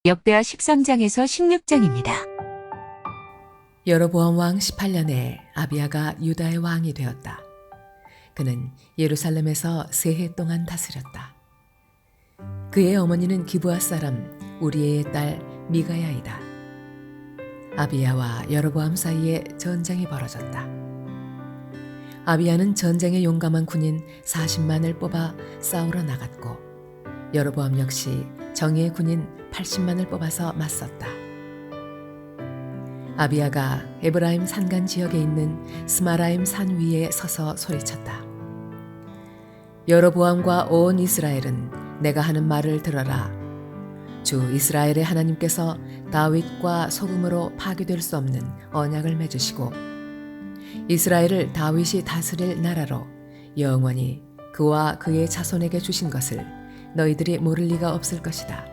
역대하 13장에서 16장입니다. 여로보암 왕 18년에 아비야가 유다의 왕이 되었다. 그는 예루살렘에서 3해 동안 다스렸다. 그의 어머니는 기브아 사람 우리의 딸 미가야이다. 아비야와 여로보암 사이에 전쟁이 벌어졌다. 아비야는 전쟁에 용감한 군인 40만을 뽑아 싸우러 나갔고, 여로보암 역시 정예의 군인 80만을 뽑아서 맞섰다. 아비야가 에브라임 산간 지역에 있는 스마라임 산 위에 서서 소리쳤다. 여로보암과 온 이스라엘은 내가 하는 말을 들어라. 주 이스라엘의 하나님께서 다윗과 소금으로 파괴될 수 없는 언약을 맺으시고 이스라엘을 다윗이 다스릴 나라로 영원히 그와 그의 자손에게 주신 것을 너희들이 모를 리가 없을 것이다.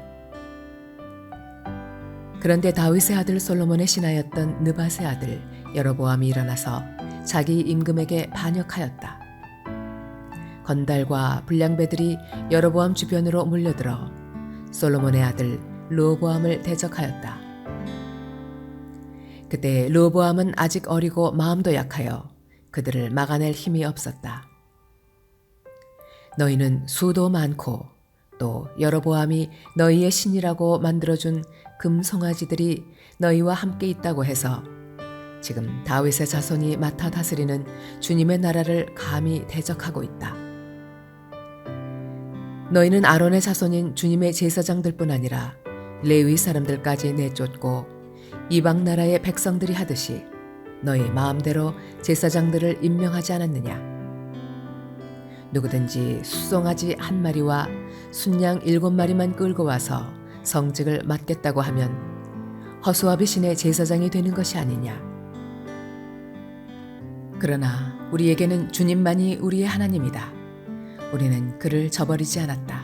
그런데 다윗의 아들 솔로몬의 신하였던 느밧의 아들 여로보암이 일어나서 자기 임금에게 반역하였다. 건달과 불량배들이 여로보암 주변으로 몰려들어 솔로몬의 아들 르호보암을 대적하였다. 그때 르호보암은 아직 어리고 마음도 약하여 그들을 막아낼 힘이 없었다. 너희는 수도 많고 또 여로보암이 너희의 신이라고 만들어준 금송아지들이 너희와 함께 있다고 해서 지금 다윗의 자손이 맡아 다스리는 주님의 나라를 감히 대적하고 있다. 너희는 아론의 자손인 주님의 제사장들뿐 아니라 레위 사람들까지 내쫓고 이방 나라의 백성들이 하듯이 너희 마음대로 제사장들을 임명하지 않았느냐? 누구든지 수송아지 1마리와 순양 7마리만 끌고 와서 성직을 맡겠다고 하면 허수아비 신의 제사장이 되는 것이 아니냐? 그러나 우리에게는 주님만이 우리의 하나님이다. 우리는 그를 저버리지 않았다.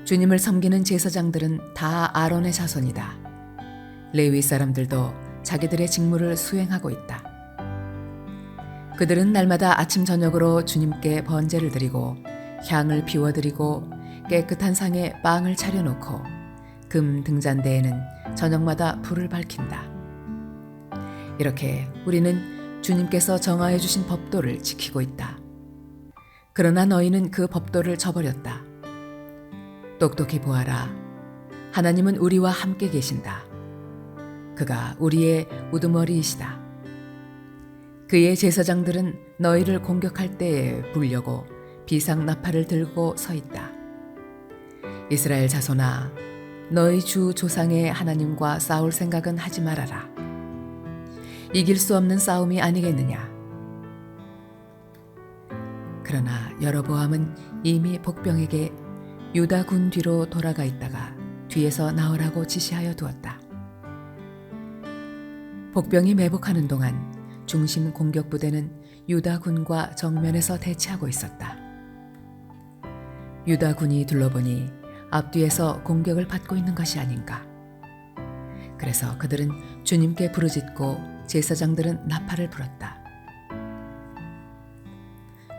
주님을 섬기는 제사장들은 다 아론의 자손이다. 레위 사람들도 자기들의 직무를 수행하고 있다. 그들은 날마다 아침 저녁으로 주님께 번제를 드리고 향을 피워드리고 깨끗한 상에 빵을 차려놓고 금 등잔대에는 저녁마다 불을 밝힌다. 이렇게 우리는 주님께서 정하여 주신 법도를 지키고 있다. 그러나 너희는 그 법도를 저버렸다. 똑똑히 보아라. 하나님은 우리와 함께 계신다. 그가 우리의 우두머리이시다. 그의 제사장들은 너희를 공격할 때에 불려고 비상나팔을 들고 서 있다. 이스라엘 자손아, 너희 주 조상의 하나님과 싸울 생각은 하지 말아라. 이길 수 없는 싸움이 아니겠느냐? 그러나 여로보암은 이미 복병에게 유다 군 뒤로 돌아가 있다가 뒤에서 나오라고 지시하여 두었다. 복병이 매복하는 동안 중심 공격 부대는 유다 군과 정면에서 대치하고 있었다. 유다 군이 둘러보니 앞뒤에서 공격을 받고 있는 것이 아닌가. 그래서 그들은 주님께 부르짖고 제사장들은 나팔을 불었다.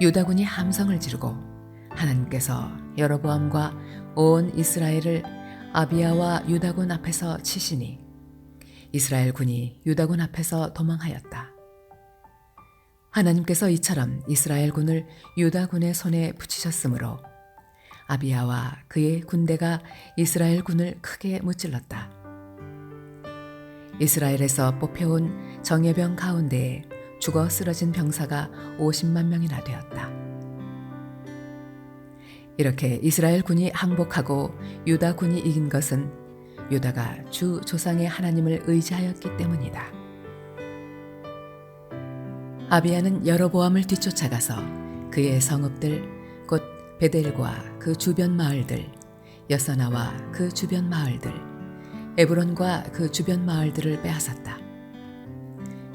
유다 군이 함성을 지르고 하나님께서 여로보암과 온 이스라엘을 아비야와 유다 군 앞에서 치시니 이스라엘 군이 유다 군 앞에서 도망하였다. 하나님께서 이처럼 이스라엘 군을 유다 군의 손에 붙이셨으므로 아비야와 그의 군대가 이스라엘 군을 크게 무찔렀다. 이스라엘에서 뽑혀온 정예병 가운데에 죽어 쓰러진 병사가 50만 명이나 되었다. 이렇게 이스라엘 군이 항복하고 유다 군이 이긴 것은 유다가 주 조상의 하나님을 의지하였기 때문이다. 아비야는 여로보암을 뒤쫓아가서 그의 성읍들 곧 베델과 그 주변 마을들, 여서나와 그 주변 마을들, 에브론과 그 주변 마을들을 빼앗았다.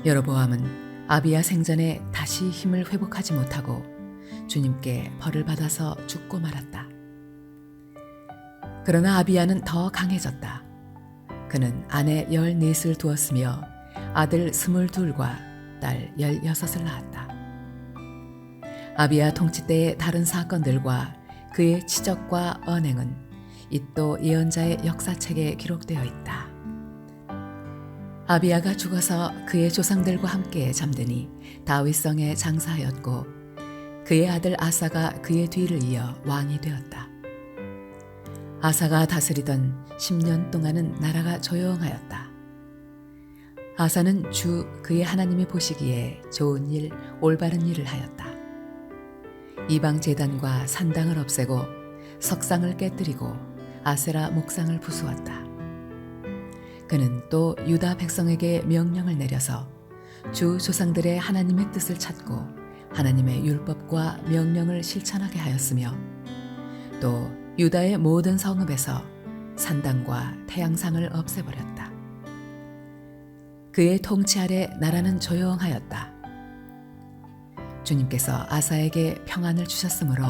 여로보암은 아비야 생전에 다시 힘을 회복하지 못하고 주님께 벌을 받아서 죽고 말았다. 그러나 아비야는 더 강해졌다. 그는 아내 14을 두었으며 아들 22과 딸 16을 낳았다. 아비야 통치 때의 다른 사건들과 그의 치적과 언행은 이또 예언자의 역사책에 기록되어 있다. 아비야가 죽어서 그의 조상들과 함께 잠드니 다윗성에 장사하였고 그의 아들 아사가 그의 뒤를 이어 왕이 되었다. 아사가 다스리던 10년 동안은 나라가 조용하였다. 아사는 주 그의 하나님이 보시기에 좋은 일, 올바른 일을 하였다. 이방 제단과 산당을 없애고 석상을 깨뜨리고 아세라 목상을 부수었다. 그는 또 유다 백성에게 명령을 내려서 주 조상들의 하나님의 뜻을 찾고 하나님의 율법과 명령을 실천하게 하였으며 또 유다의 모든 성읍에서 산당과 태양상을 없애버렸다. 그의 통치 아래 나라는 조용하였다. 주님께서 아사에게 평안을 주셨으므로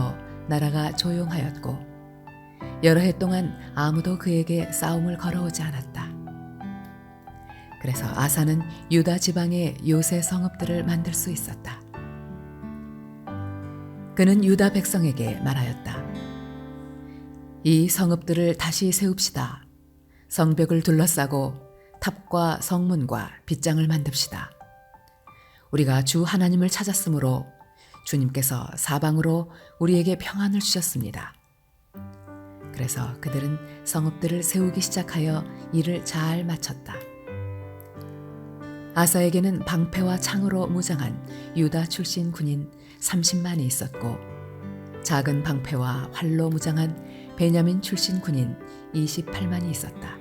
나라가 조용하였고 여러 해 동안 아무도 그에게 싸움을 걸어오지 않았다. 그래서 아사는 유다 지방의 요새 성읍들을 만들 수 있었다. 그는 유다 백성에게 말하였다. 이 성읍들을 다시 세웁시다. 성벽을 둘러싸고 탑과 성문과 빗장을 만듭시다. 우리가 주 하나님을 찾았으므로 주님께서 사방으로 우리에게 평안을 주셨습니다. 그래서 그들은 성읍들을 세우기 시작하여 일을 잘 마쳤다. 아사에게는 방패와 창으로 무장한 유다 출신 군인 30만이 있었고 작은 방패와 활로 무장한 베냐민 출신 군인 28만이 있었다.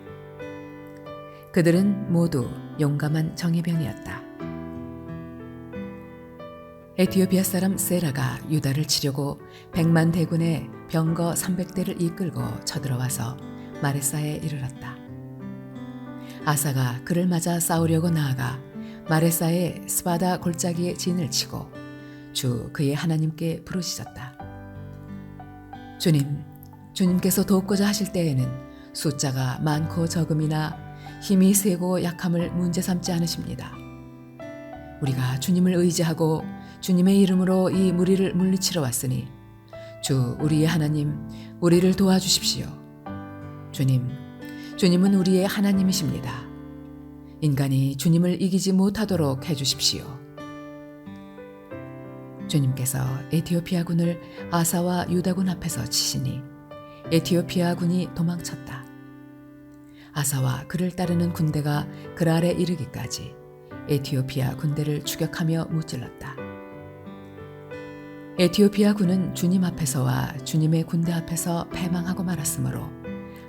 그들은 모두 용감한 정예병이었다. 에티오피아 사람 세라가 유다를 치려고 100만 대군의 병거 300대를 이끌고 쳐들어와서 마레사에 이르렀다. 아사가 그를 맞아 싸우려고 나아가 마레사의 스바다 골짜기에 진을 치고 주 그의 하나님께 부르짖었다. 주님께서 돕고자 하실 때에는 숫자가 많고 적음이나 힘이 세고 약함을 문제 삼지 않으십니다. 우리가 주님을 의지하고 주님의 이름으로 이 무리를 물리치러 왔으니 주 우리의 하나님 우리를 도와주십시오. 주님은 우리의 하나님이십니다. 인간이 주님을 이기지 못하도록 해주십시오. 주님께서 에티오피아 군을 아사와 유다군 앞에서 치시니 에티오피아 군이 도망쳤다. 아사와 그를 따르는 군대가 그랄에 이르기까지 에티오피아 군대를 추격하며 무찔렀다. 에티오피아 군은 주님 앞에서와 주님의 군대 앞에서 패망하고 말았으므로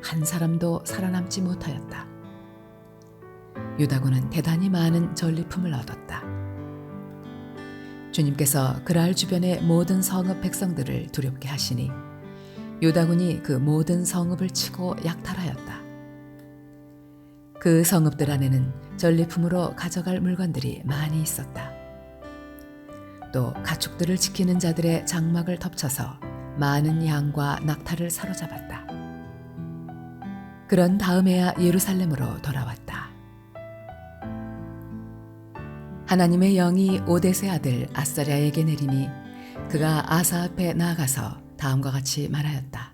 한 사람도 살아남지 못하였다. 유다군은 대단히 많은 전리품을 얻었다. 주님께서 그랄 주변의 모든 성읍 백성들을 두렵게 하시니 유다군이 그 모든 성읍을 치고 약탈하였다. 그 성읍들 안에는 전리품으로 가져갈 물건들이 많이 있었다. 또 가축들을 지키는 자들의 장막을 덮쳐서 많은 양과 낙타를 사로잡았다. 그런 다음에야 예루살렘으로 돌아왔다. 하나님의 영이 오뎃의 아들 아사랴에게 내리니 그가 아사 앞에 나아가서 다음과 같이 말하였다.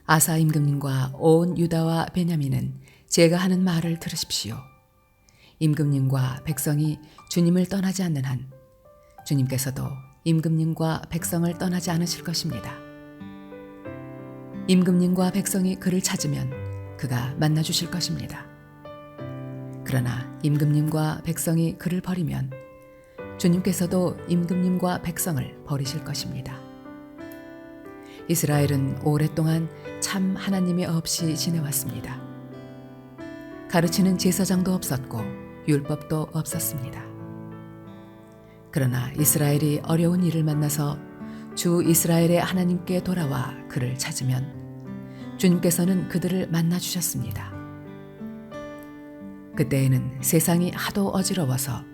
아사 임금님과 온 유다와 베냐민은 제가 하는 말을 들으십시오. 임금님과 백성이 주님을 떠나지 않는 한 주님께서도 임금님과 백성을 떠나지 않으실 것입니다. 임금님과 백성이 그를 찾으면 그가 만나 주실 것입니다. 그러나 임금님과 백성이 그를 버리면 주님께서도 임금님과 백성을 버리실 것입니다. 이스라엘은 오랫동안 참 하나님이 없이 지내왔습니다. 가르치는 제사장도 없었고 율법도 없었습니다. 그러나 이스라엘이 어려운 일을 만나서 주 이스라엘의 하나님께 돌아와 그를 찾으면 주님께서는 그들을 만나 주셨습니다. 그때에는 세상이 하도 어지러워서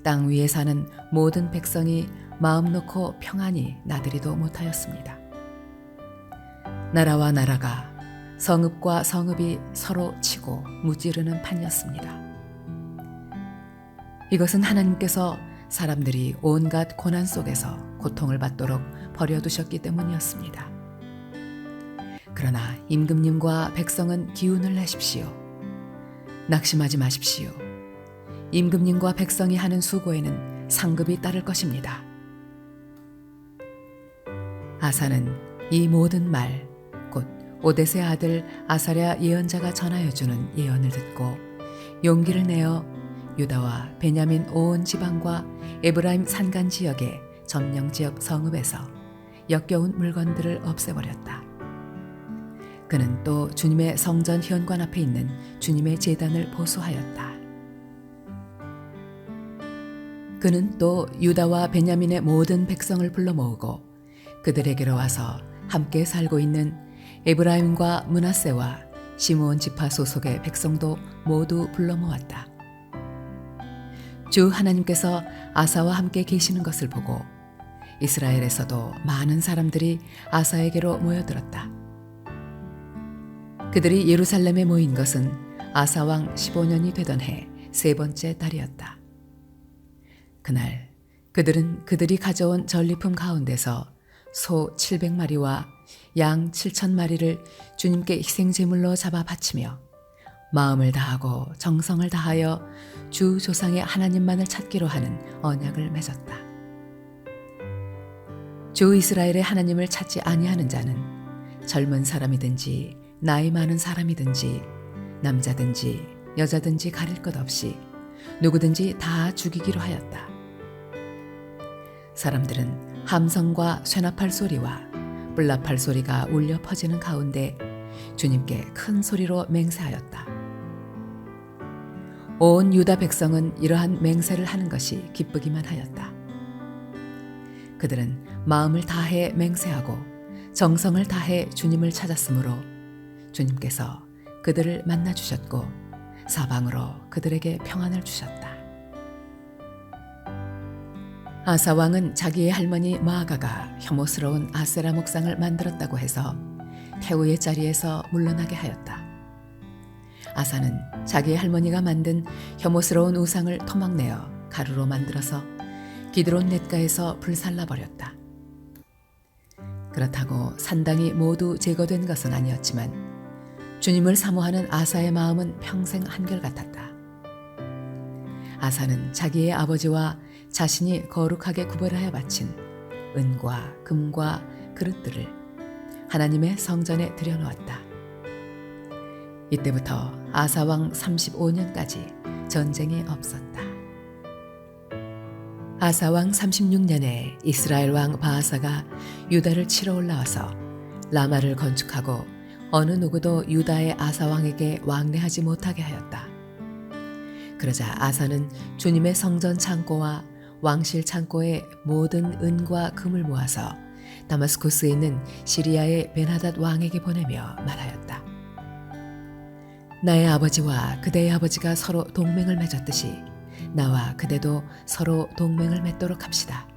땅 위에 사는 모든 백성이 마음 놓고 평안히 나들이도 못하였습니다. 나라와 나라가 성읍과 성읍이 서로 치고 무찌르는 판이었습니다. 이것은 하나님께서 사람들이 온갖 고난 속에서 고통을 받도록 버려두셨기 때문이었습니다. 그러나 임금님과 백성은 기운을 내십시오. 낙심하지 마십시오. 임금님과 백성이 하는 수고에는 상급이 따를 것입니다. 아사는 이 모든 말, 곧 오뎃의 아들 아사랴 예언자가 전하여 주는 예언을 듣고 용기를 내어 유다와 베냐민 온 지방과 에브라임 산간 지역의 점령 지역 성읍에서 역겨운 물건들을 없애버렸다. 그는 또 주님의 성전 현관 앞에 있는 주님의 제단을 보수하였다. 그는 또 유다와 베냐민의 모든 백성을 불러 모으고 그들에게로 와서 함께 살고 있는 에브라임과 므낫세와 시므온 지파 소속의 백성도 모두 불러 모았다. 주 하나님께서 아사와 함께 계시는 것을 보고 이스라엘에서도 많은 사람들이 아사에게로 모여들었다. 그들이 예루살렘에 모인 것은 아사 왕 15년이 되던 해 세 번째 달이었다. 그날 그들은 그들이 가져온 전리품 가운데서 소 700마리와 양 7,000마리를 주님께 희생제물로 잡아 바치며 마음을 다하고 정성을 다하여 주 조상의 하나님만을 찾기로 하는 언약을 맺었다. 주 이스라엘의 하나님을 찾지 아니하는 자는 젊은 사람이든지 나이 많은 사람이든지 남자든지 여자든지 가릴 것 없이 누구든지 다 죽이기로 하였다. 사람들은 함성과 쇠나팔 소리와 뿔나팔 소리가 울려 퍼지는 가운데 주님께 큰 소리로 맹세하였다. 온 유다 백성은 이러한 맹세를 하는 것이 기쁘기만 하였다. 그들은 마음을 다해 맹세하고 정성을 다해 주님을 찾았으므로 주님께서 그들을 만나 주셨고 사방으로 그들에게 평안을 주셨다. 아사 왕은 자기의 할머니 마아가가 혐오스러운 아세라 목상을 만들었다고 해서 태우의 자리에서 물러나게 하였다. 아사는 자기의 할머니가 만든 혐오스러운 우상을 토막내어 가루로 만들어서 기드론 냇가에서 불살라 버렸다. 그렇다고 산당이 모두 제거된 것은 아니었지만 주님을 사모하는 아사의 마음은 평생 한결같았다. 아사는 자기의 아버지와 자신이 거룩하게 구별하여 바친 은과 금과 그릇들을 하나님의 성전에 들여놓았다. 이때부터 아사 왕 35년까지 전쟁이 없었다. 아사 왕 36년에 이스라엘 왕 바아사가 유다를 치러 올라와서 라마를 건축하고 어느 누구도 유다의 아사 왕에게 왕래하지 못하게 하였다. 그러자 아사는 주님의 성전 창고와 왕실 창고의 모든 은과 금을 모아서 다마스쿠스에 있는 시리아의 벤하닷 왕에게 보내며 말하였다. 나의 아버지와 그대의 아버지가 서로 동맹을 맺었듯이 나와 그대도 서로 동맹을 맺도록 합시다.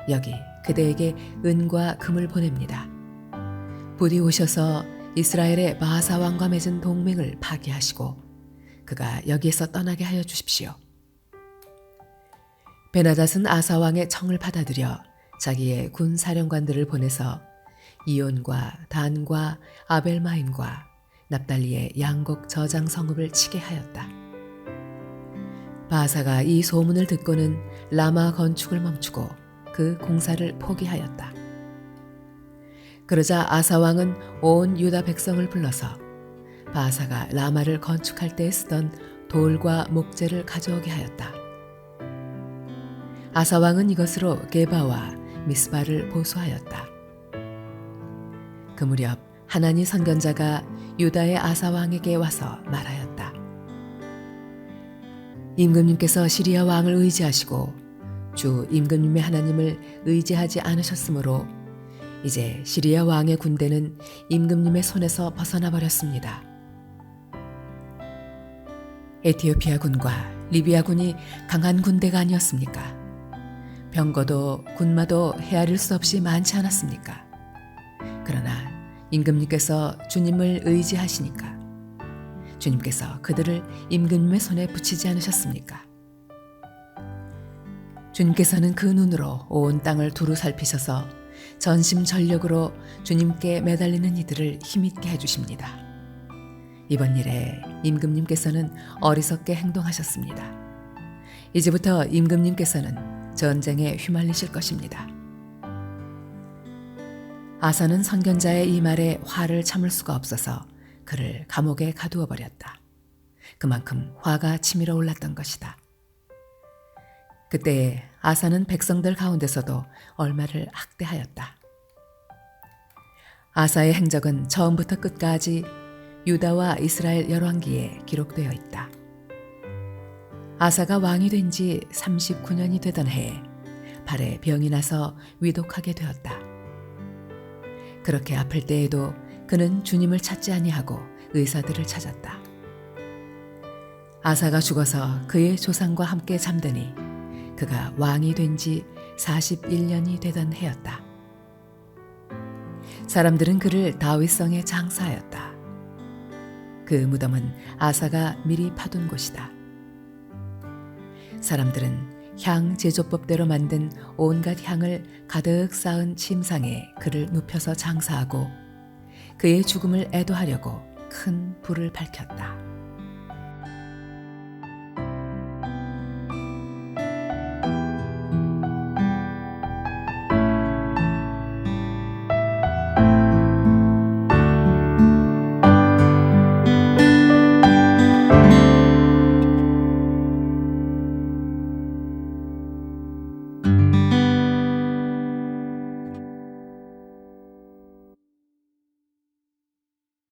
여기 그대에게 은과 금을 보냅니다. 부디 오셔서 이스라엘의 바하사 왕과 맺은 동맹을 파기하시고 그가 여기에서 떠나게 하여 주십시오. 베나닷은 아사 왕의 청을 받아들여 자기의 군 사령관들을 보내서 이온과 단과 아벨마임과 납달리의 양곡 저장 성읍을 치게 하였다. 바하사가 이 소문을 듣고는 라마 건축을 멈추고 그 공사를 포기하였다. 그러자 아사 왕은 온 유다 백성을 불러서 바하사가 라마를 건축할 때 쓰던 돌과 목재를 가져오게 하였다. 아사 왕은 이것으로 게바와 미스바를 보수하였다. 그 무렵 하나니 선견자가 유다의 아사 왕에게 와서 말하였다. 임금님께서 시리아 왕을 의지하시고 주 임금님의 하나님을 의지하지 않으셨으므로 이제 시리아 왕의 군대는 임금님의 손에서 벗어나 버렸습니다. 에티오피아 군과 리비아 군이 강한 군대가 아니었습니까? 병거도 군마도 헤아릴 수 없이 많지 않았습니까? 그러나 임금님께서 주님을 의지하시니까 주님께서 그들을 임금님의 손에 붙이지 않으셨습니까? 주님께서는 그 눈으로 온 땅을 두루 살피셔서 전심전력으로 주님께 매달리는 이들을 힘있게 해주십니다. 이번 일에 임금님께서는 어리석게 행동하셨습니다. 이제부터 임금님께서는 전쟁에 휘말리실 것입니다. 아사는 선견자의 이 말에 화를 참을 수가 없어서 그를 감옥에 가두어 버렸다. 그만큼 화가 치밀어 올랐던 것이다. 그때 아사는 백성들 가운데서도 얼마를 학대하였다. 아사의 행적은 처음부터 끝까지 유다와 이스라엘 열왕기에 기록되어 있다. 아사가 왕이 된 지 39년이 되던 해에 발에 병이 나서 위독하게 되었다. 그렇게 아플 때에도 그는 주님을 찾지 아니하고 의사들을 찾았다. 아사가 죽어서 그의 조상과 함께 잠드니 그가 왕이 된 지 41년이 되던 해였다. 사람들은 그를 다윗성에 장사하였다. 그 무덤은 아사가 미리 파둔 곳이다. 사람들은 향 제조법대로 만든 온갖 향을 가득 쌓은 침상에 그를 눕혀서 장사하고 그의 죽음을 애도하려고 큰 불을 밝혔다.